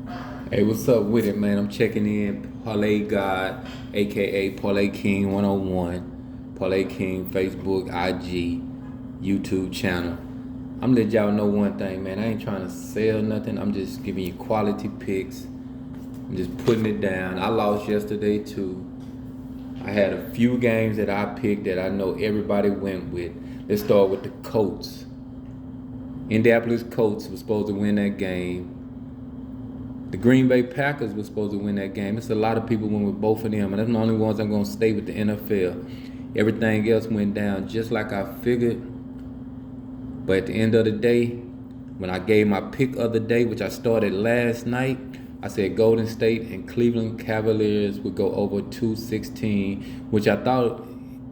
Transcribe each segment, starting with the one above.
Hey, what's up with it, man? I'm checking in. Parlay God, aka Parlay King 101. Parlay King, Facebook, IG, YouTube channel. I'm let y'all know one thing, man. I ain't trying to sell nothing. I'm just giving you quality picks. I'm just putting it down. I lost yesterday too. I had a few games that I picked that I know everybody went with. Let's start with the Colts. Indianapolis Colts was supposed to win that game. The Green Bay Packers were supposed to win that game. It's a lot of people went with both of them, and that's the only ones I'm going to stay with the NFL. Everything else went down just like I figured. But at the end of the day, when I gave my pick of the day, which I started last night, I said Golden State and Cleveland Cavaliers would go over 216, which I thought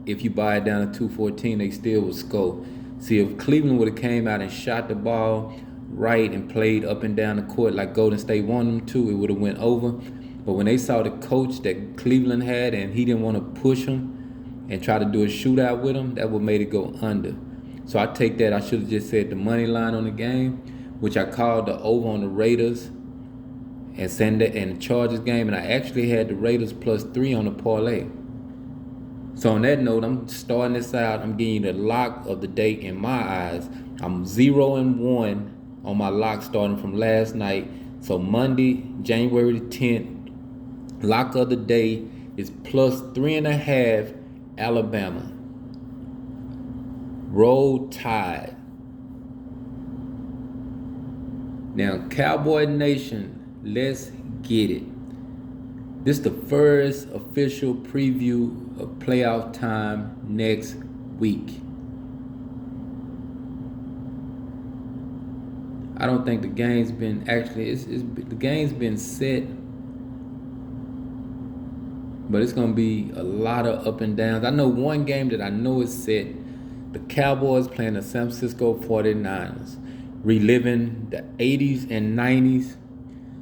if you buy it down to 214, they still would score. See, if Cleveland would have came out and shot the ball right and played up and down the court like Golden State wanted them to, it would have went over. But when they saw the coach that Cleveland had and he didn't want to push them and try to do a shootout with them, that would made it go under. So I take that. I should have just said the money line on the game, which I called the over on the Raiders and the Chargers game, and I actually had the Raiders +3 on the parlay. So on that note, I'm starting this out. I'm giving you the lock of the day in my eyes. I'm 0-1 on my lock starting from last night. So Monday, January the 10th, lock of the day is +3.5 Alabama. Roll Tide. Now, Cowboy Nation, let's get it. This is the first official preview of playoff time next week. I don't think the game's been the game's been set, but it's gonna be a lot of up and downs. I know one game that I know is set. The Cowboys playing the San Francisco 49ers, reliving the 80s and 90s,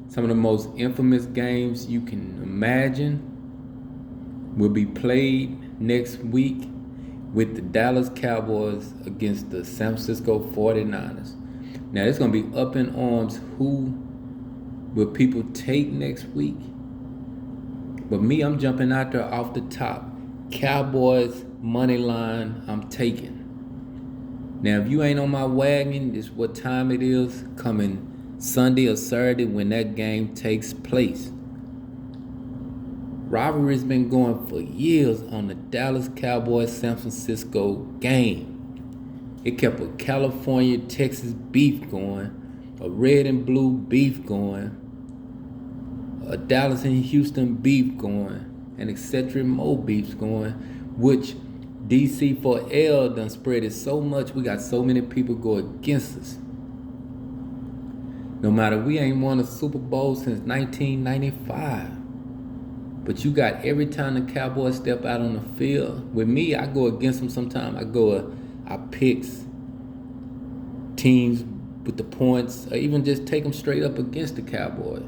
some of the most infamous games you can imagine will be played next week with the Dallas Cowboys against the San Francisco 49ers. Now, it's going to be up in arms who will people take next week. But me, I'm jumping out there off the top. Cowboys money line, I'm taking. Now, if you ain't on my wagon, this is what time it is, coming Sunday or Saturday when that game takes place. Rivalry's been going for years on the Dallas Cowboys-San Francisco game. It kept a California-Texas beef going, a red and blue beef going, a Dallas and Houston beef going, and etc. more beefs going, which DC for L done spread it so much, we got so many people go against us. No matter, we ain't won a Super Bowl since 1995. But you got every time the Cowboys step out on the field, with me, I go against them sometimes. I picks teams with the points, or even just take them straight up against the Cowboys.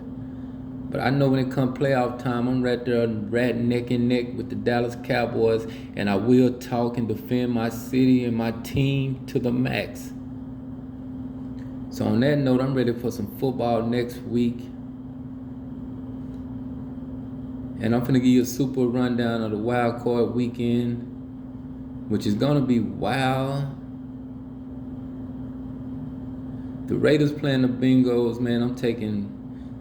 But I know when it comes playoff time, I'm right there neck and neck with the Dallas Cowboys, and I will talk and defend my city and my team to the max. So on that note, I'm ready for some football next week. And I'm finna give you a super rundown of the wild card weekend, which is gonna be wild. The Raiders playing the Bengals, man. I'm taking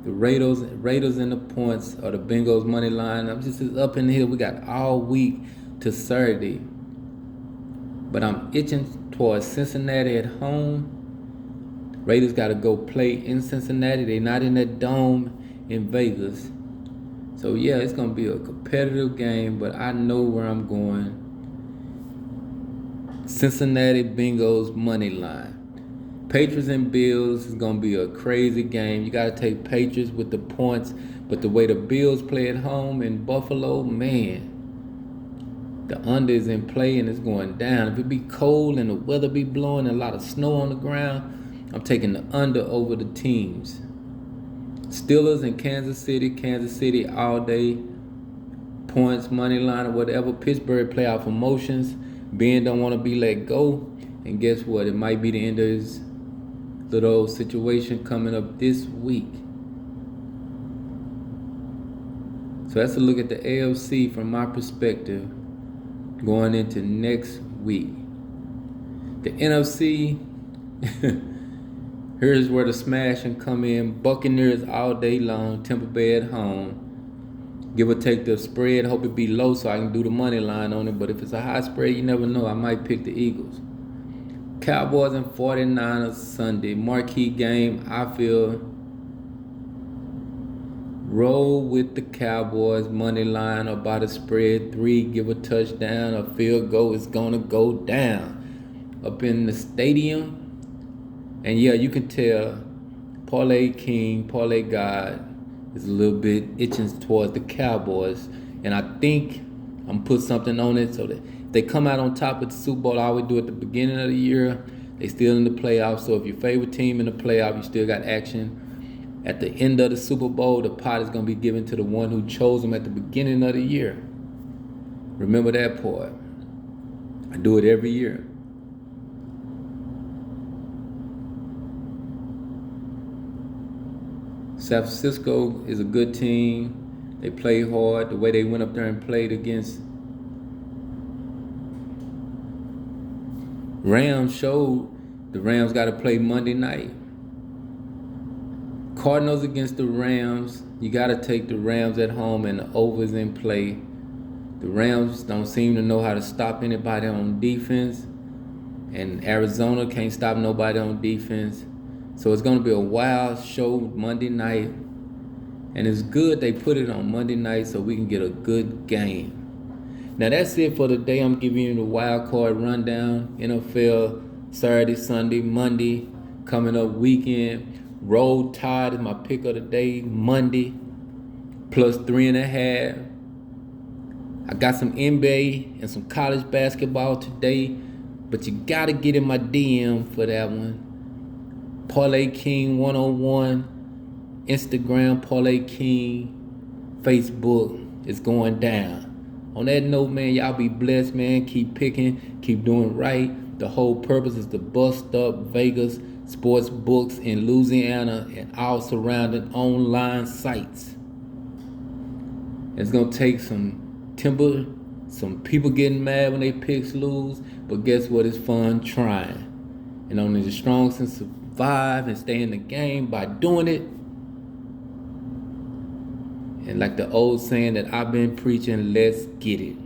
the Raiders in the points or the Bengals money line. I'm just up in here. We got all week to Saturday. But I'm itching towards Cincinnati at home. Raiders got to go play in Cincinnati. They're not in that dome in Vegas. So, yeah, it's going to be a competitive game, but I know where I'm going. Cincinnati Bengals money line. Patriots and Bills is going to be a crazy game. You got to take Patriots with the points, but the way the Bills play at home in Buffalo, man, the under is in play and it's going down. If it be cold and the weather be blowing and a lot of snow on the ground, I'm taking the under over the teams. Steelers in Kansas City all day. Points, money line, or whatever. Pittsburgh playoff emotions. Ben don't want to be let go. And guess what? It might be the end of his little situation coming up this week. So that's a look at the AFC from my perspective going into next week. The NFC, here's where the smashing come in. Buccaneers all day long, Tampa Bay at home. Give or take the spread, hope it be low so I can do the money line on it. But if it's a high spread, you never know. I might pick the Eagles. Cowboys and 49ers Sunday. Marquee game, I feel. Roll with the Cowboys money line or by the spread. 3, give a touchdown, a field goal is going to go down. Up in the stadium. And yeah, you can tell Parlay King, Parlay God is a little bit itching towards the Cowboys. And I think I'm going to put something on it so that if they come out on top of the Super Bowl, I always do at the beginning of the year. They still in the playoffs. So if your favorite team in the playoff, you still got action. At the end of the Super Bowl, the pot is going to be given to the one who chose them at the beginning of the year. Remember that part. I do it every year. San Francisco is a good team. They play hard. The way they went up there and played against Rams showed the Rams got to play Monday night. Cardinals against the Rams. You got to take the Rams at home and the overs in play. The Rams don't seem to know how to stop anybody on defense. And Arizona can't stop nobody on defense. So it's going to be a wild show Monday night. And it's good they put it on Monday night so we can get a good game. Now that's it for the day. I'm giving you the wild card rundown. NFL, Saturday, Sunday, Monday, coming up weekend. Roll Tide is my pick of the day, Monday, plus 3.5. I got some NBA and some college basketball today, but you got to get in my DM for that one. Parlay King 101, Instagram, Parlay King, Facebook is going down. On that note, man, y'all be blessed, man. Keep picking, keep doing right. The whole purpose is to bust up Vegas sports books in Louisiana and all surrounding online sites. It's going to take some timber, some people getting mad when they picks lose, but guess what? It's fun trying. And only the strong can survive and stay in the game by doing it. And like the old saying that I've been preaching, let's get it.